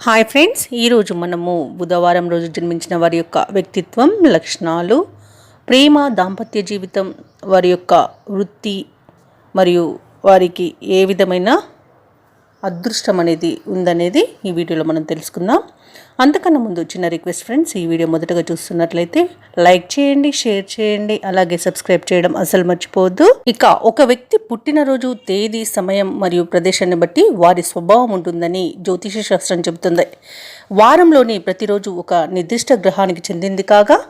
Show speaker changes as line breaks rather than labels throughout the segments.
Hi friends, ఈరోజు మనము బుధవారం రోజు జన్మించిన వారి యొక్క వ్యక్తిత్వం, లక్షణాలు, ప్రేమ, దాంపత్య జీవితం, వారి యొక్క వృత్తి మరియు వారికి ఏ విధమైన అదృష్టం అనేది ఉందనేది ఈ వీడియోలో మనం తెలుసుకుందాం. అంతకన్నా ముందు చిన్న రిక్వెస్ట్ ఫ్రెండ్స్, ఈ వీడియో మొదటగా చూస్తున్నట్లయితే లైక్ చేయండి, షేర్ చేయండి, అలాగే సబ్స్క్రైబ్ చేయడం అసలు మర్చిపోవద్దు. ఇక ఒక వ్యక్తి పుట్టినరోజు, తేదీ, సమయం మరియు ప్రదేశాన్ని బట్టి వారి స్వభావం ఉంటుందని జ్యోతిష శాస్త్రం చెబుతుంది. వారంలోని ప్రతిరోజు ఒక నిర్దిష్ట గ్రహానికి చెందింది కాగా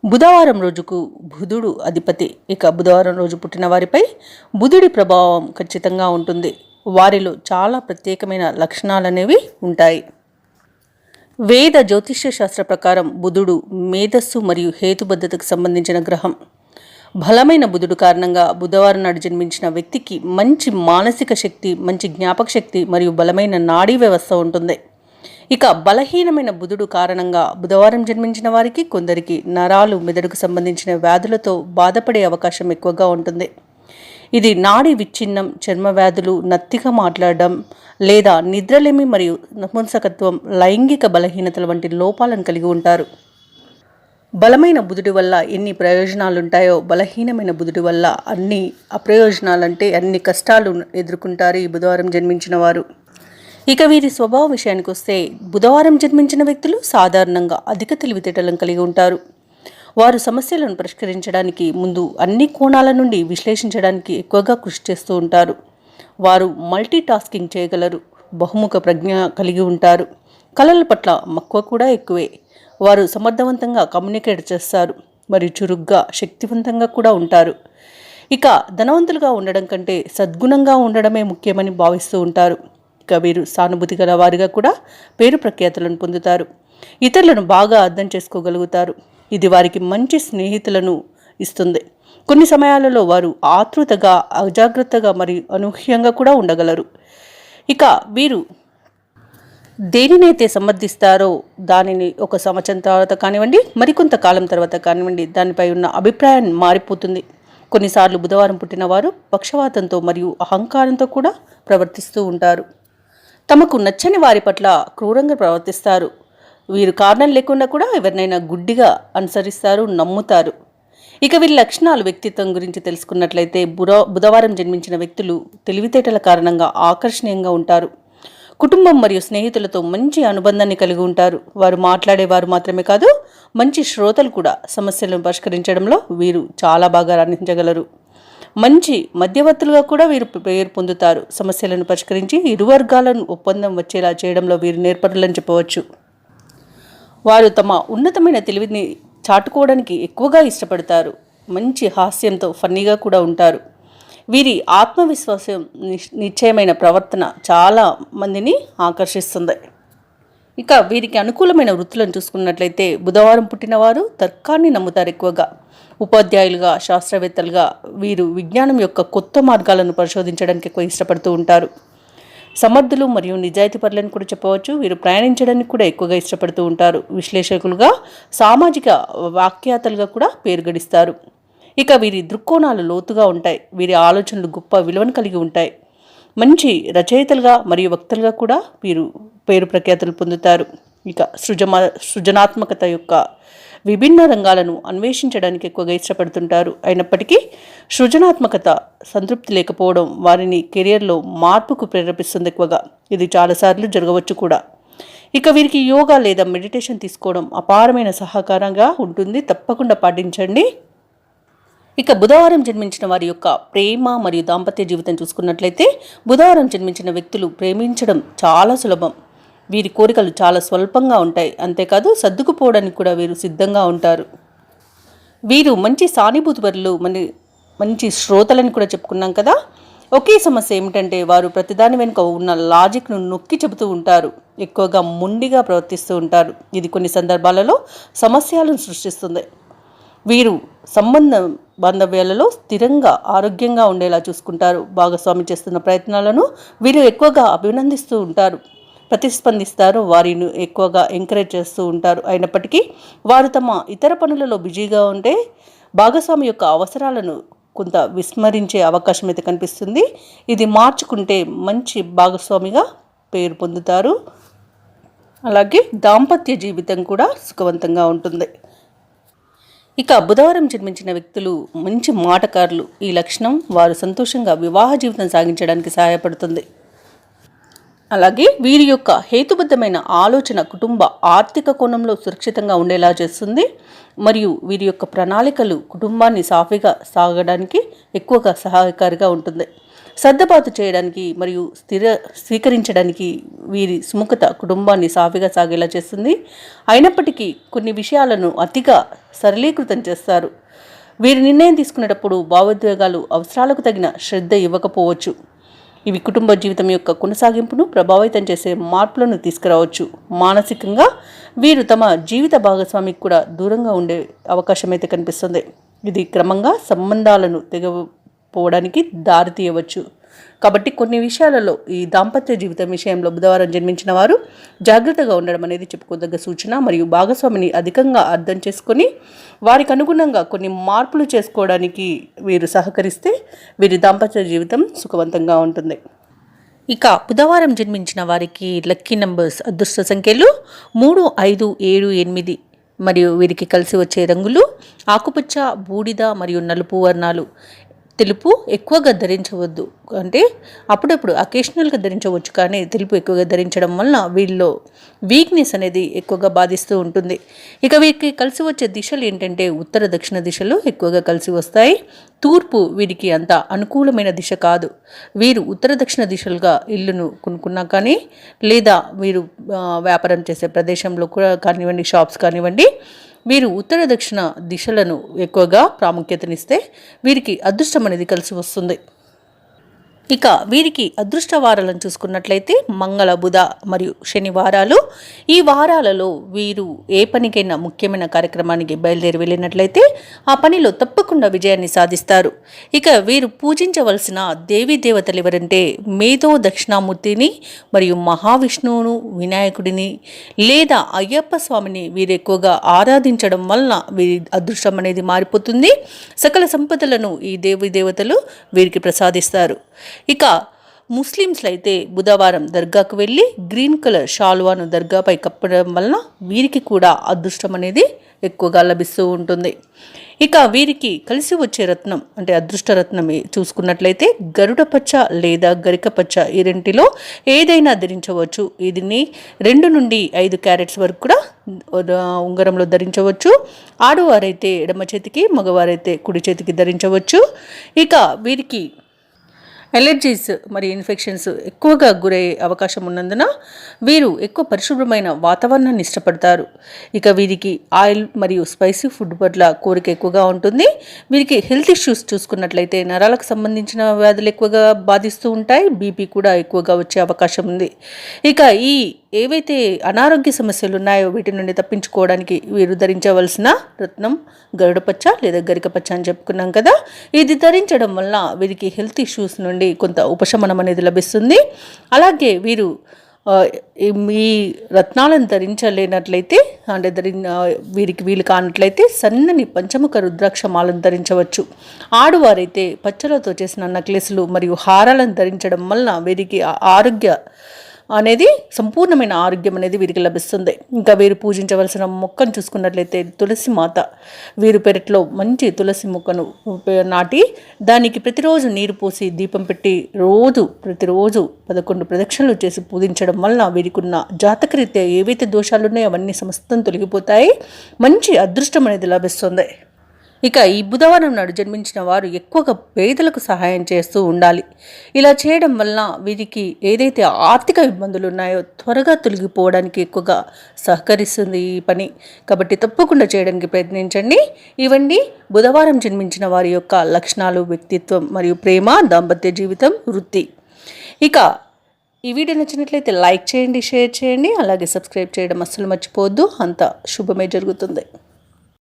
బుధవారం రోజుకు బుధుడు అధిపతి. ఇక బుధవారం రోజు పుట్టిన వారిపై బుధుడి ప్రభావం ఖచ్చితంగా ఉంటుంది. వారిలో చాలా ప్రత్యేకమైన లక్షణాలనేవి ఉంటాయి. వేద జ్యోతిష్య శాస్త్ర ప్రకారం బుధుడు మేధస్సు మరియు హేతుబద్ధతకు సంబంధించిన గ్రహం. బలమైన బుధుడు కారణంగా బుధవారం నాడు జన్మించిన వ్యక్తికి మంచి మానసిక శక్తి, మంచి జ్ఞాపక శక్తి మరియు బలమైన నాడీ వ్యవస్థ ఉంటుంది. ఇక బలహీనమైన బుధుడు కారణంగా బుధవారం జన్మించిన వారికి కొందరికి నరాలు, మెదడుకు సంబంధించిన వ్యాధులతో బాధపడే అవకాశం ఎక్కువగా ఉంటుంది. ఇది నాడీ విచ్ఛిన్నం, చర్మ వ్యాధులు, నత్తిగా మాట్లాడడం లేదా నిద్రలేమి మరియు నపుంసకత్వం, లైంగిక బలహీనతల వంటి లోపాలను కలిగి ఉంటారు. బలమైన బుధుడి వల్ల ఎన్ని ప్రయోజనాలు ఉంటాయో బలహీనమైన బుధుడి వల్ల అన్ని అప్రయోజనాలంటే అన్ని కష్టాలు ఎదుర్కొంటారు ఈ బుధవారం జన్మించిన వారు. ఇక వీరి స్వభావ విషయానికి వస్తే బుధవారం జన్మించిన వ్యక్తులు సాధారణంగా అధిక తెలివితేటలను కలిగి ఉంటారు. వారు సమస్యలను పరిష్కరించడానికి ముందు అన్ని కోణాల నుండి విశ్లేషించడానికి ఎక్కువగా కృషి చేస్తూ ఉంటారు. వారు మల్టీ టాస్కింగ్ చేయగలరు, బహుముఖ ప్రజ్ఞ కలిగి ఉంటారు. కళల పట్ల మక్కువ కూడా ఎక్కువే. వారు సమర్థవంతంగా కమ్యూనికేట్ చేస్తారు మరియు చురుగ్గా, శక్తివంతంగా కూడా ఉంటారు. ఇక ధనవంతులుగా ఉండడం కంటే సద్గుణంగా ఉండడమే ముఖ్యమని భావిస్తూ ఉంటారు. ఇక వీరు సానుభూతి గల వారిగా కూడా పేరు ప్రఖ్యాతులను పొందుతారు. ఇతరులను బాగా అర్థం చేసుకోగలుగుతారు. ఇది వారికి మంచి స్నేహితులను ఇస్తుంది. కొన్ని సమయాలలో వారు ఆతృతగా, అజాగ్రత్తగా మరియు అనూహ్యంగా కూడా ఉండగలరు. ఇక వీరు దేనినైతే సమర్థిస్తారో దానిని ఒక సంవత్సరం తర్వాత కానివ్వండి, మరికొంత కాలం తర్వాత కానివ్వండి, దానిపై ఉన్న అభిప్రాయం మారిపోతుంది. కొన్నిసార్లు బుధవారం పుట్టిన వారు పక్షవాతంతో మరియు అహంకారంతో కూడా ప్రవర్తిస్తూ ఉంటారు. తమకు నచ్చని వారి పట్ల క్రూరంగా ప్రవర్తిస్తారు. వీరు కారణం లేకుండా కూడా ఎవరినైనా గుడ్డిగా అనుసరిస్తారు, నమ్ముతారు. ఇక వీరి లక్షణాలు, వ్యక్తిత్వం గురించి తెలుసుకున్నట్లయితే బుధవారం జన్మించిన వ్యక్తులు తెలివితేటల కారణంగా ఆకర్షణీయంగా ఉంటారు. కుటుంబం మరియు స్నేహితులతో మంచి అనుబంధాన్ని కలిగి ఉంటారు. వారు మాట్లాడేవారు మాత్రమే కాదు, మంచి శ్రోతలు కూడా. సమస్యలను పరిష్కరించడంలో వీరు చాలా బాగా రాణించగలరు. మంచి మధ్యవర్తులుగా కూడా వీరు పేరు పొందుతారు. సమస్యలను పరిష్కరించి ఇరు వర్గాలను ఒప్పందం వచ్చేలా చేయడంలో వీరు నేర్పరులని చెప్పవచ్చు. వారు తమ ఉన్నతమైన తెలివిని చాటుకోవడానికి ఎక్కువగా ఇష్టపడతారు. మంచి హాస్యంతో ఫన్నీగా కూడా ఉంటారు. వీరి ఆత్మవిశ్వాసం, నిశ్చయమైన ప్రవర్తన చాలా మందిని ఆకర్షిస్తుంది. ఇక వీరికి అనుకూలమైన వృత్తులను చూసుకున్నట్లయితే బుధవారం పుట్టినవారు తర్కాన్ని నమ్ముతారు ఎక్కువగా. ఉపాధ్యాయులుగా, శాస్త్రవేత్తలుగా వీరు విజ్ఞానం యొక్క కొత్త మార్గాలను పరిశోధించడానికి ఎక్కువ ఇష్టపడుతూ ఉంటారు. సమర్థులు మరియు నిజాయితీపరులను కూడా చెప్పవచ్చు. వీరు ప్రయాణించడానికి కూడా ఎక్కువగా ఇష్టపడుతూ ఉంటారు. విశ్లేషకులుగా, సామాజిక వ్యాఖ్యాతలుగా కూడా పేరు గడిస్తారు. ఇక వీరి దృక్కోణాలు లోతుగా ఉంటాయి. వీరి ఆలోచనలు గొప్ప విలువను కలిగి ఉంటాయి. మంచి రచయితలుగా మరియు వక్తలుగా కూడా వీరు పేరు ప్రఖ్యాతులు పొందుతారు. ఇక సృజనాత్మకత యొక్క విభిన్న రంగాలను అన్వేషించడానికి ఎక్కువగా ఇష్టపడుతుంటారు. అయినప్పటికీ సృజనాత్మకత సంతృప్తి లేకపోవడం వారిని కెరియర్లో మార్పుకు ప్రేరేపిస్తుంది ఎక్కువగా. ఇది చాలాసార్లు జరగవచ్చు కూడా. ఇక వీరికి యోగా లేదా మెడిటేషన్ తీసుకోవడం అపారమైన సహకారంగా ఉంటుంది. తప్పకుండా పాటించండి. ఇక బుధవారం జన్మించిన వారి యొక్క ప్రేమ మరియు దాంపత్య జీవితం చూసుకున్నట్లయితే బుధవారం జన్మించిన వ్యక్తులు ప్రేమించడం చాలా సులభం. వీరి కోరికలు చాలా స్వల్పంగా ఉంటాయి. అంతేకాదు సర్దుకుపోవడానికి కూడా వీరు సిద్ధంగా ఉంటారు. వీరు మంచి సానుభూతిపరులు, మంచి శ్రోతలని కూడా చెప్పుకున్నాం కదా. ఒకే సమస్య ఏమిటంటే వారు ప్రతిదాని వెనుక ఉన్న లాజిక్ను నొక్కి చెబుతూ ఉంటారు. ఎక్కువగా మొండిగా ప్రవర్తిస్తూ ఉంటారు. ఇది కొన్ని సందర్భాలలో సమస్యలను సృష్టిస్తుంది. వీరు బాంధవ్యాలలో స్థిరంగా, ఆరోగ్యంగా ఉండేలా చూసుకుంటారు. భాగస్వామి చేస్తున్న ప్రయత్నాలను వీరు ఎక్కువగా అభినందిస్తూ ఉంటారు, ప్రతిస్పందిస్తారు. వారిని ఎక్కువగా ఎంకరేజ్ చేస్తూ ఉంటారు. అయినప్పటికీ వారు తమ ఇతర పనులలో బిజీగా ఉంటే భాగస్వామి యొక్క అవసరాలను కొంత విస్మరించే అవకాశం అయితే కనిపిస్తుంది. ఇది మార్చుకుంటే మంచి భాగస్వామిగా పేరు పొందుతారు. అలాగే దాంపత్య జీవితం కూడా సుఖవంతంగా ఉంటుంది. ఇక బుధవారం జన్మించిన వ్యక్తులు మంచి మాటకారులు. ఈ లక్షణం వారు సంతోషంగా వివాహ జీవితం సాగించడానికి సహాయపడుతుంది. అలాగే వీరి యొక్క హేతుబద్ధమైన ఆలోచన కుటుంబ ఆర్థిక కోణంలో సురక్షితంగా ఉండేలా చేస్తుంది. మరియు వీరి యొక్క ప్రణాళికలు కుటుంబాన్ని సాఫీగా సాగడానికి ఎక్కువగా సహాయకారిగా ఉంటుంది. సర్దుబాటు చేయడానికి మరియు స్వీకరించడానికి వీరి సుముఖత కుటుంబాన్ని సాఫీగా సాగేలా చేస్తుంది. అయినప్పటికీ కొన్ని విషయాలను అతిగా సరళీకృతం చేస్తారు. వీరి నిర్ణయం తీసుకునేటప్పుడు భావోద్వేగాలు అవసరాలకు తగిన శ్రద్ధ ఇవ్వకపోవచ్చు. ఇవి కుటుంబ జీవితం యొక్క కొనసాగింపును ప్రభావితం చేసే మార్పులను తీసుకురావచ్చు. మానసికంగా వీరు తమ జీవిత భాగస్వామికి కూడా దూరంగా ఉండే అవకాశం అయితే కనిపిస్తుంది. ఇది క్రమంగా సంబంధాలను తెగపోవడానికి దారితీయవచ్చు. కాబట్టి కొన్ని విషయాలలో ఈ దాంపత్య జీవితం విషయంలో బుధవారం జన్మించిన వారు జాగ్రత్తగా ఉండడం అనేది చెప్పుకోదగ్గ సూచన. మరియు భాగస్వామిని అధికంగా అర్థం చేసుకొని వారికి అనుగుణంగా కొన్ని మార్పులు చేసుకోవడానికి వీరు సహకరిస్తే వీరి దాంపత్య జీవితం సుఖవంతంగా ఉంటుంది. ఇక బుధవారం జన్మించిన వారికి లక్కీ నంబర్స్ అదృష్ట సంఖ్యలు 3, 5, 7, 8 మరియు వీరికి కలిసి వచ్చే రంగులు ఆకుపచ్చ, బూడిద మరియు నలుపు వర్ణాలు. తెలుపు ఎక్కువగా ధరించవద్దు, అంటే అప్పుడప్పుడు అకేషనల్గా ధరించవచ్చు, కానీ తెలుపు ఎక్కువగా ధరించడం వలన వీళ్ళలో వీక్నెస్ అనేది ఎక్కువగా బాధిస్తూ ఉంటుంది. ఇక వీరికి కలిసి వచ్చే దిశలు ఏంటంటే ఉత్తర దక్షిణ దిశలు ఎక్కువగా కలిసి వస్తాయి. తూర్పు వీరికి అంత అనుకూలమైన దిశ కాదు. వీరు ఉత్తర దక్షిణ దిశలుగా ఇల్లును కొనుక్కున్నా కానీ, లేదా వీరు వ్యాపారం చేసే ప్రదేశంలో కూడా కానివ్వండి, షాప్స్ కానివ్వండి, వీరు ఉత్తర దక్షిణ దిశలను ఎక్కువగా ప్రాముఖ్యతనిస్తే వీరికి అదృష్టం అనేది కలిసి వస్తుంది. ఇక వీరికి అదృష్ట వారాలను చూసుకున్నట్లయితే మంగళ, బుధ మరియు శనివారాలు. ఈ వారాలలో వీరు ఏ పనికైనా ముఖ్యమైన కార్యక్రమానికి బయలుదేరి వెళ్ళినట్లయితే ఆ పనిలో తప్పకుండా విజయాన్ని సాధిస్తారు. ఇక వీరు పూజించవలసిన దేవీ దేవతలు ఎవరంటే మేధో దక్షిణామూర్తిని మరియు మహావిష్ణువును, వినాయకుడిని లేదా అయ్యప్ప స్వామిని వీరు ఎక్కువగా ఆరాధించడం వలన వీరి అదృష్టం అనేది మారిపోతుంది. సకల సంపదలను ఈ దేవీ దేవతలు వీరికి ప్రసాదిస్తారు. ఇక ముస్లిమ్స్లో అయితే బుధవారం దర్గాకు వెళ్ళి గ్రీన్ కలర్ షాల్వాను దర్గాపై కప్పడం వలన వీరికి కూడా అదృష్టం అనేది ఎక్కువగా లభిస్తూ ఉంటుంది. ఇక వీరికి కలిసి వచ్చే రత్నం అంటే అదృష్ట రత్నం చూసుకున్నట్లయితే గరుడ పచ్చ లేదా గరిక పచ్చ, ఈ రెంటిలో ఏదైనా ధరించవచ్చు. దీన్ని 2 నుండి 5 క్యారెట్స్ వరకు కూడా ఉంగరంలో ధరించవచ్చు. ఆడవారైతే ఎడమ చేతికి, మగవారైతే కుడి చేతికి ధరించవచ్చు. ఇక వీరికి ఎలర్జీస్ మరియు ఇన్ఫెక్షన్స్ ఎక్కువగా గురయ్యే అవకాశం ఉన్నందున వీరు ఎక్కువ పరిశుభ్రమైన వాతావరణాన్ని ఇష్టపడతారు. ఇక వీరికి ఆయిల్ మరియు స్పైసీ ఫుడ్ పట్ల కోరిక ఎక్కువగా ఉంటుంది. వీరికి హెల్త్ ఇష్యూస్ చూసుకున్నట్లయితే నరాలకు సంబంధించిన వ్యాధులు ఎక్కువగా బాధిస్తూ ఉంటాయి. బీపీ కూడా ఎక్కువగా వచ్చే అవకాశం ఉంది. ఇక ఈ ఏవైతే అనారోగ్య సమస్యలు ఉన్నాయో వీటి నుండి తప్పించుకోవడానికి వీరు ధరించవలసిన రత్నం గరుడపచ్చ లేదా గరికపచ్చ అని చెప్పుకున్నాం కదా. ఇది ధరించడం వల్ల వీరికి హెల్త్ ఇష్యూస్ నుండి కొంత ఉపశమనం అనేది లభిస్తుంది. అలాగే వీరు ఈ రత్నాలను ధరించలేనట్లయితే అంటే వీరికి వీలు కానట్లయితే సన్నని పంచముఖ రుద్రాక్ష మాలను ధరించవచ్చు. ఆడవారైతే పచ్చలతో చేసిన నెక్లెస్లు మరియు హారాలను ధరించడం వలన వీరికి ఆరోగ్య అనేది సంపూర్ణమైన ఆరోగ్యం అనేది వీరికి లభిస్తుంది. ఇంకా వీరు పూజించవలసిన మొక్కను చూసుకున్నట్లయితే తులసి మాత. వీరు పెరట్లో మంచి తులసి మొక్కను నాటి దానికి ప్రతిరోజు నీరు పోసి దీపం పెట్టి ప్రతిరోజు 11 ప్రదక్షిణలు చేసి పూజించడం వలన వీరికి ఉన్న జాతకరీత్యా ఏవైతే దోషాలు ఉన్నాయో అవన్నీ సమస్తం తొలగిపోతాయి. మంచి అదృష్టం అనేది లభిస్తుంది. ఇక ఈ బుధవారం నాడు జన్మించిన వారు ఎక్కువగా పేదలకు సహాయం చేస్తూ ఉండాలి. ఇలా చేయడం వలన వీరికి ఏదైతే ఆర్థిక ఇబ్బందులు ఉన్నాయో త్వరగా తొలగిపోవడానికి ఎక్కువగా సహకరిస్తుంది ఈ పని. కాబట్టి తప్పకుండా చేయడానికి ప్రయత్నించండి. ఇవన్నీ బుధవారం జన్మించిన వారి యొక్క లక్షణాలు, వ్యక్తిత్వం మరియు ప్రేమ, దాంపత్య జీవితం, వృత్తి. ఇక ఈ వీడియో నచ్చినట్లయితే లైక్ చేయండి, షేర్ చేయండి, అలాగే సబ్స్క్రైబ్ చేయడం అస్సలు మర్చిపోవద్దు. అంతా శుభమే జరుగుతుంది.